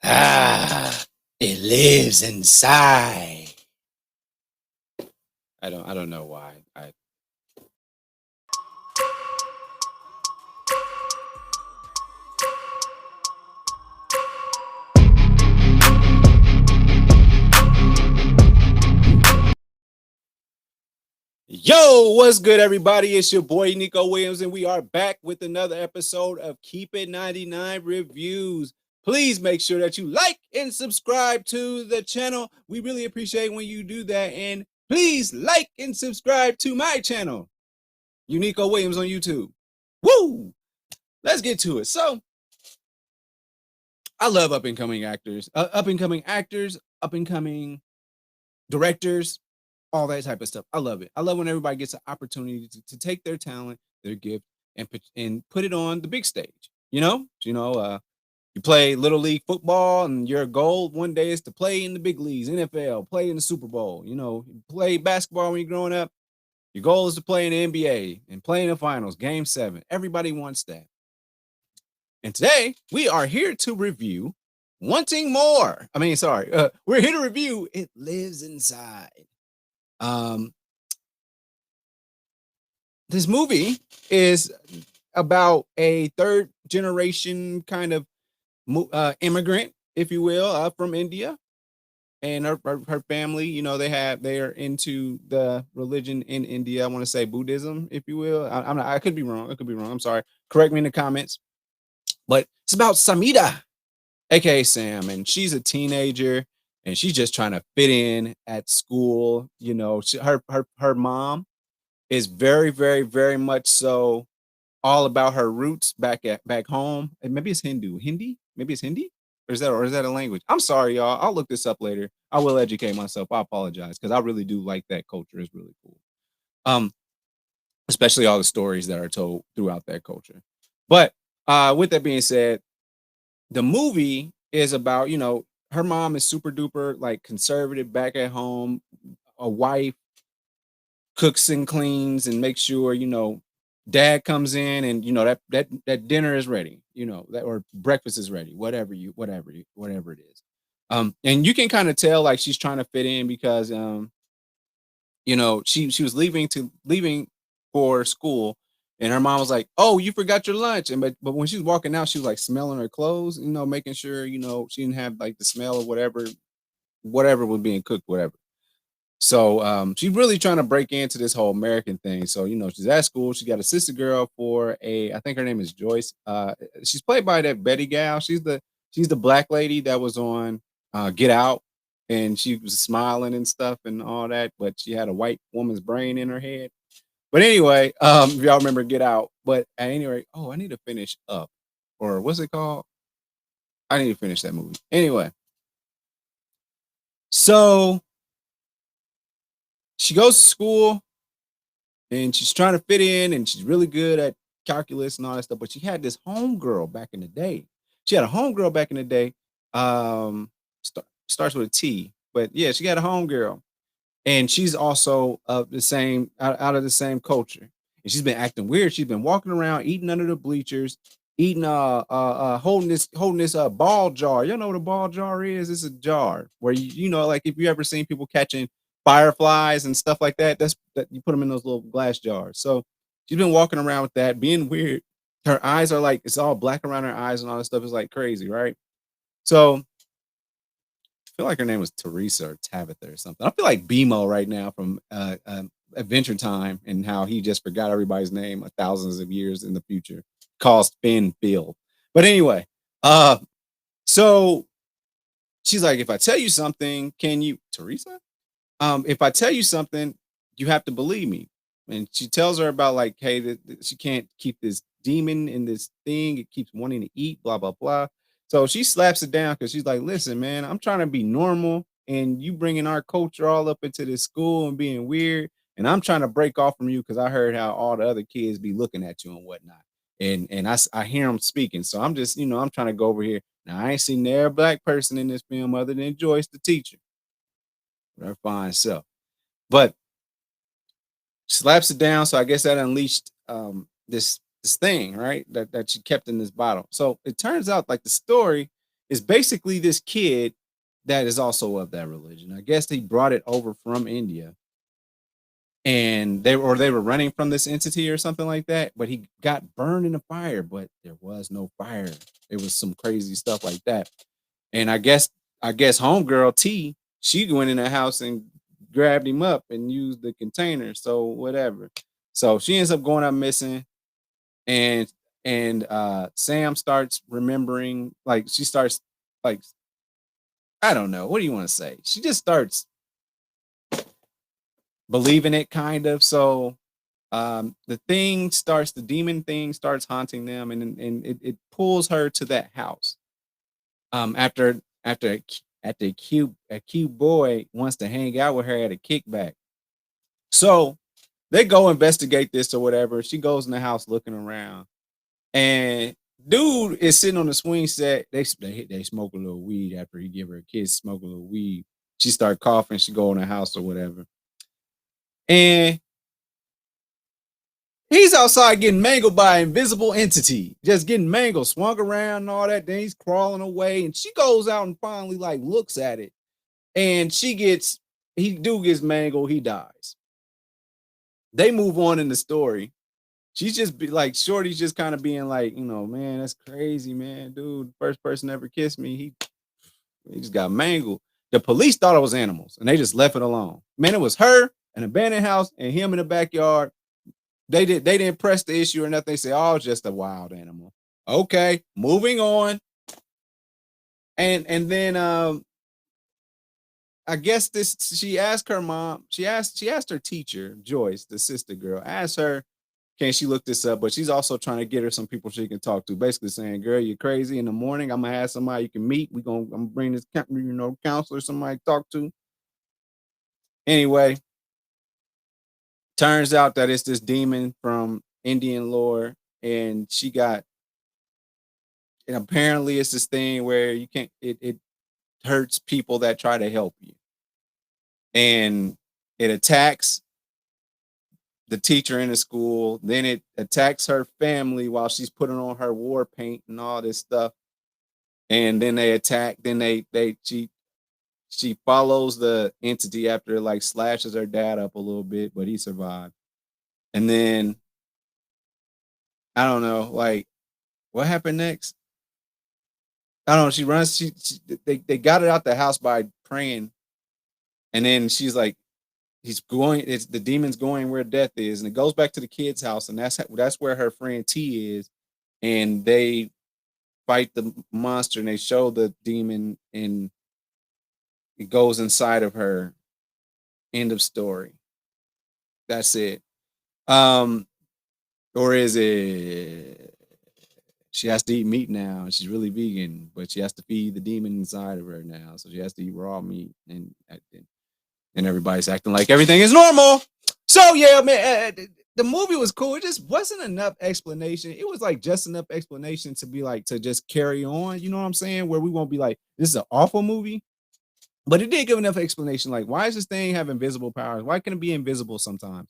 Ah, it lives inside. I don't know why. Yo, what's good, everybody? It's your boy Nico Williams, and we are back with another episode of Keep It 99 Reviews. Please make sure that you like and subscribe to the channel. We really appreciate when you do that. And please like and subscribe to my channel, Unico Williams on YouTube. Woo! Let's get to it. So, I love up and coming actors, up and coming directors, all that type of stuff. I love it. I love when everybody gets an opportunity to take their talent, their gift, and put it on the big stage. You play little league football, and your goal one day is to play in the big leagues, NFL, play in the Super Bowl. You play basketball when you're growing up. Your goal is to play in the NBA and play in the finals, Game 7. Everybody wants that. And today we are here to review Wanting More. We're here to review It Lives Inside. This movie is about a third generation kind of immigrant, if you will, from India, and her family. They are into the religion in India. I want to say Buddhism, if you will. I could be wrong. I'm sorry. Correct me in the comments. But it's about Samita, aka Sam, and she's a teenager, and she's just trying to fit in at school. Her mom is very, very, very much so all about her roots back home. And maybe it's Hindi. Maybe it's Hindi, or is that a language? I'm sorry, y'all. I'll look this up later. I will educate myself. I apologize because I really do like that culture. It's really cool. Um, Especially all the stories that are told throughout that culture. But with that being said, the movie is about, her mom is super duper like conservative back at home, a wife, cooks and cleans and makes sure, dad comes in and that dinner is ready, that or breakfast is ready, whatever it is. And you can kind of tell like she's trying to fit in because she was leaving for school, and her mom was like, "Oh, you forgot your lunch." And but when she was walking out, she was like smelling her clothes, making sure she didn't have like the smell of whatever was being cooked, whatever. So she's really trying to break into this whole American thing. So she's at school. She got a sister girl for I think her name is Joyce. She's played by that Betty gal. She's the black lady that was on Get Out, and she was smiling and stuff and all that, but she had a white woman's brain in her head. But anyway, if y'all remember Get Out. But at any rate, I need to finish Up, or what's it called? I need to finish that movie. Anyway, so she goes to school and she's trying to fit in, and she's really good at calculus and all that stuff. But she had this homegirl back in the day. She had a homegirl back in the day. Starts with a T, but yeah, she got a homegirl, and she's also of the same out of the same culture. And she's been acting weird. She's been walking around, eating under the bleachers, eating holding this ball jar. You know what a ball jar is? It's a jar where like if you ever seen people catching fireflies and stuff like that, that you put them in those little glass jars. So she's been walking around with that, being weird. Her eyes are like it's all black around her eyes, and all this stuff is like crazy, right? So feel like her name was Teresa or Tabitha or something. I feel like BMO right now from Adventure Time, and how he just forgot everybody's name thousands of years in the future. Calls Finn Field. But anyway, so she's like, if I tell you something, can you, Teresa? If I tell you something, you have to believe me. And she tells her about like, hey, she can't keep this demon in this thing. It keeps wanting to eat, blah, blah, blah. So she slaps it down because she's like, listen, man, I'm trying to be normal, and you bringing our culture all up into this school and being weird. And I'm trying to break off from you because I heard how all the other kids be looking at you and whatnot. And I hear them speaking. So I'm just, I'm trying to go over here. Now, I ain't seen every black person in this film other than Joyce, the teacher. Her fine self. But slaps it down. So I guess that unleashed this thing, right? That she kept in this bottle. So it turns out like the story is basically this kid that is also of that religion. I guess he brought it over from India, and they were running from this entity or something like that, but he got burned in a fire, but there was no fire. It was some crazy stuff like that. And I guess homegirl T, she went in the house and grabbed him up and used the container. So whatever. So she ends up going up missing, and Sam starts remembering, like she starts, like, I don't know, what do you want to say? She just starts believing it, kind of. So the demon thing starts haunting them, and it pulls her to that house. After a cute boy wants to hang out with her at a kickback. So they go investigate this or whatever. She goes in the house looking around, and dude is sitting on the swing set. They smoke a little weed after he give her a kiss. Smoke a little weed. She start coughing. She go in the house or whatever, and he's outside getting mangled by an invisible entity, just getting mangled, swung around and all that. Then he's crawling away, and she goes out and finally like looks at it, and he gets mangled. He dies. They move on in the story. She's just like Shorty's just kind of being like, man, that's crazy, man, dude. First person ever kissed me. He just got mangled. The police thought it was animals, and they just left it alone. Man, it was her, an abandoned house, and him in the backyard. They didn't press the issue or nothing. They say, oh, it's just a wild animal. Okay, moving on. And then I guess this she asked her mom, she asked her teacher, Joyce, the sister girl, asked her, can she look this up? But she's also trying to get her some people she can talk to, basically saying, girl, you're crazy. In the morning, I'm gonna have somebody you can meet. I'm gonna bring this counselor, somebody to talk to. Anyway, turns out that it's this demon from Indian lore, and and apparently it's this thing where you can't it hurts people that try to help you. And it attacks the teacher in the school, then it attacks her family while she's putting on her war paint and all this stuff. And then they attack, then she follows the entity after it like slashes her dad up a little bit, but he survived. And then I don't know, like what happened next? I don't know. She runs. They got it out the house by praying, and then she's like, he's going. It's the demon's going where death is, and it goes back to the kid's house, and that's where her friend T is, and they fight the monster, and they show the demon, and it goes inside of her. End of story. That's it. Um, or is it she has to eat meat now, and she's really vegan, but she has to feed the demon inside of her now, so she has to eat raw meat, and everybody's acting like everything is normal. So yeah, man, the movie was cool. It just wasn't enough explanation. It was like just enough explanation to be like to just carry on. You know what I'm saying? Where we won't be like, this is an awful movie, but it did give enough explanation. Like, why does this thing have invisible powers? Why can it be invisible sometimes?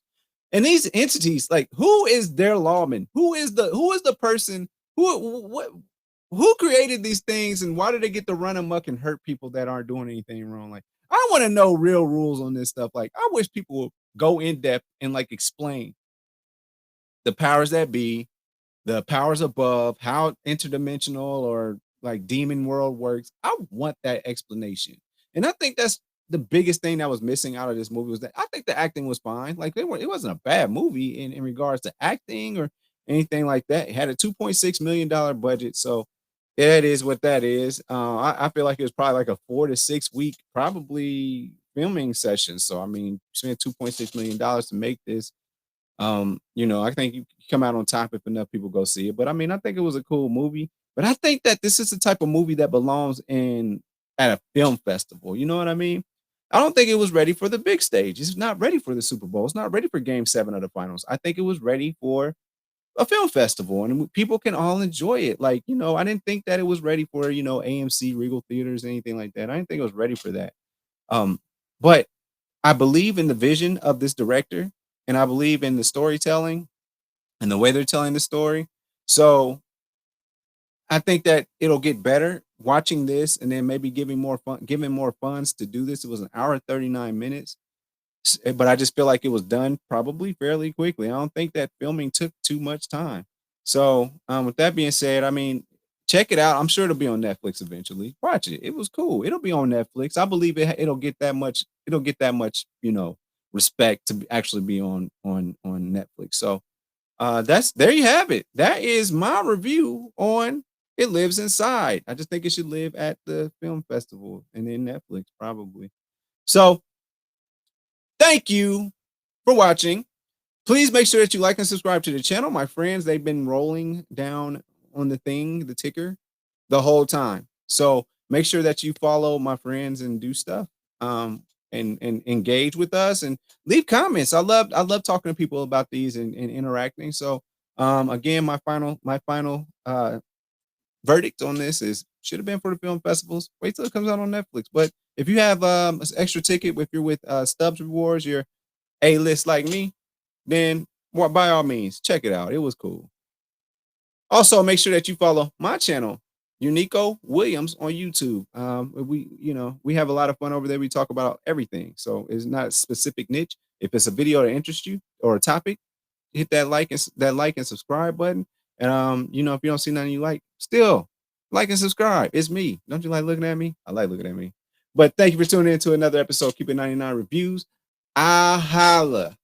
And these entities, like, who is their lawman? Who is the person what who created these things, and why do they get to run amok and hurt people that aren't doing anything wrong? Like, I want to know real rules on this stuff. Like, I wish people would go in depth and like explain the powers that be, the powers above, how interdimensional or like demon world works. I want that explanation. And I think that's the biggest thing that was missing out of this movie was that I think the acting was fine. Like it wasn't a bad movie in regards to acting or anything like that. It had a $2.6 million budget. So that is what that is. I feel like it was probably like a 4 to 6 week probably filming session. So I mean, spent $2.6 million to make this. I think you come out on top if enough people go see it. But I mean, I think it was a cool movie. But I think that this is the type of movie that belongs in at a film festival. You know what I mean? I don't think it was ready for the big stage. It's not ready for the Super Bowl. It's not ready for Game 7 of the finals. I think it was ready for a film festival, and people can all enjoy it. Like, I didn't think that it was ready for AMC, Regal Theaters, anything like that. I didn't think it was ready for that. Um, but I believe in the vision of this director, and I believe in the storytelling and the way they're telling the story. So I think that it'll get better watching this and then maybe giving more funds to do this. It was an hour and 39 minutes. But I just feel like it was done probably fairly quickly. I don't think that filming took too much time. So, with that being said, I mean, check it out. I'm sure it'll be on Netflix eventually. Watch it. It was cool. It'll be on Netflix. I believe it'll get that much. It'll get that much, respect to actually be on Netflix. So, that's there you have it. That is my review on It Lives Inside. I just think it should live at the film festival and then Netflix probably. So, thank you for watching. Please make sure that you like and subscribe to the channel. My friends, they've been rolling down on the ticker, the whole time. So make sure that you follow my friends and do stuff, and engage with us and leave comments. I love talking to people about these and interacting. So again, my final verdict on this is should have been for the film festivals. Wait till it comes out on Netflix. But if you have an extra ticket, if you're with Stubbs Rewards, you're A-list like me, then by all means, check it out. It was cool. Also, make sure that you follow my channel, Unico Williams, on YouTube. We have a lot of fun over there. We talk about everything. So it's not a specific niche. If it's a video that interests you or a topic, hit that like and subscribe button. And if you don't see nothing you like, still like and subscribe. It's me. Don't you like looking at me? I like looking at me. But thank you for tuning in to another episode of Keep It 99 Reviews. I holla.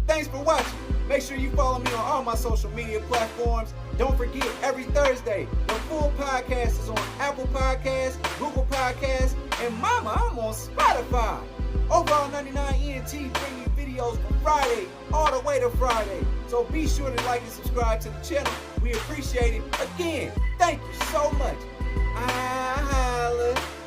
Thanks for watching. Make sure you follow me on all my social media platforms. Don't forget, every Thursday, the full podcast is on Apple Podcasts, Google Podcasts, and mama, I'm on Spotify. Overall 99 ENT bring you videos from Friday all the way to Friday. So be sure to like and subscribe to the channel. We appreciate it. Again, thank you so much. I holla.